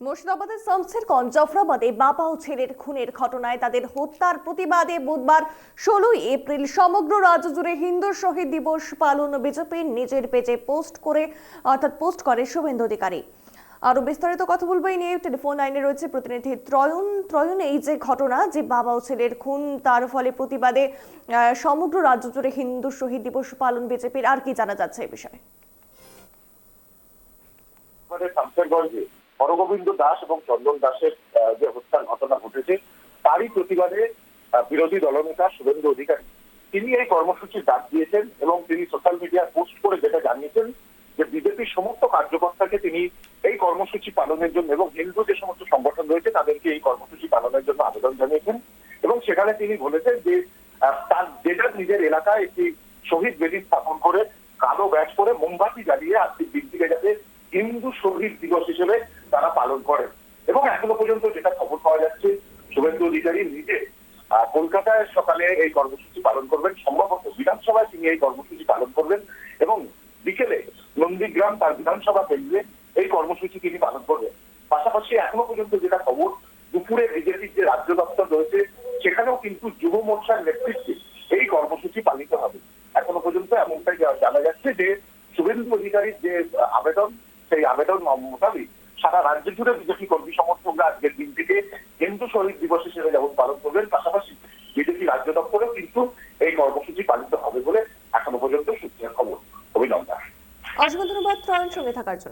মুর্শিদাবাদের শামসেরগঞ্জ জাফরাবাদে বাবা ও ছেলের খুনের ঘটনায় তাদের হত্যার প্রতিবাদে বুধবার 16 এপ্রিল সমগ্র রাজ্য জুড়ে হিন্দু শহীদ দিবস পালন বিজেপির নিজের পেজে পোস্ট করে শুভেন্দু অধিকারী। আরো বিস্তারিত কথা বলবো এই নিয়ে টেলিফোন লাইনে রয়েছে প্রতিনিধি ত্রয়ন। এই যে ঘটনা, যে বাবা ও ছেলের খুন, তার ফলে প্রতিবাদে সমগ্র রাজ্য জুড়ে হিন্দু শহীদ দিবস পালন বিজেপির, আর কি জানা যাচ্ছে এই বিষয়ে? শামসেরগঞ্জে হরগোবিন্দ দাস এবং চন্দন দাসের যে হত্যার ঘটনা ঘটেছে তারই প্রতিবাদে বিরোধী দলনেতা শুভেন্দু অধিকারী তিনি এই কর্মসূচির ডাক দিয়েছেন এবং তিনি সোশ্যাল মিডিয়ায় পোস্ট করে যেটা জানিয়েছেন যে বিজেপির সমস্ত কার্যকর্তাকে তিনি এই কর্মসূচি পালনের জন্য এবং হিন্দু যে সমস্ত সংগঠন রয়েছে তাদেরকে এই কর্মসূচি পালনের জন্য আবেদন জানিয়েছেন এবং সেখানে তিনি বলেছেন যে তার যেটা নিজের এলাকায় একটি শহীদ বেদি স্থাপন করে কালো ব্যাচ করে মোমবাতি জ্বালিয়ে আজকের দিনটিকে যাতে হিন্দু শহীদ দিবস হিসেবে তারা পালন করেন। এবং এখনো পর্যন্ত যেটা খবর পাওয়া যাচ্ছে শুভেন্দু অধিকারী নিজে কলকাতায় সকালে এই কর্মসূচি পালন করবেন, সম্ভবত বিধানসভায় তিনি এই কর্মসূচি পালন করবেন এবং বিকেলে নন্দীগ্রাম তার বিধানসভা কেন্দ্রে এই কর্মসূচি তিনি পালন করবেন। পাশাপাশি এখনো পর্যন্ত যেটা খবর, দুপুরে বিজেপির যে রাজ্য দপ্তর রয়েছে সেখানেও কিন্তু যুব মোর্চার নেতৃত্বে এই কর্মসূচি পালিত হবে। এখনো পর্যন্ত এমনটাই জানা যাচ্ছে যে শুভেন্দু অধিকারীর যে আবেদন, সেই আবেদন মোতাবেক সারা রাজ্য জুড়ে বিজেপি কর্মী সমর্থকরা আজকের দিনটিকে হিন্দু শহীদ দিবস হিসেবে যেমন পালন করবেন, পাশাপাশি বিজেপি রাজ্য দপ্তরেও কিন্তু এই কর্মসূচি পালিত হবে বলে এখনো পর্যন্ত সূত্রের খবর। অভিনন্দন। অসংখ্য ধন্যবাদ ত্রয়ন সঙ্গে থাকার জন্য।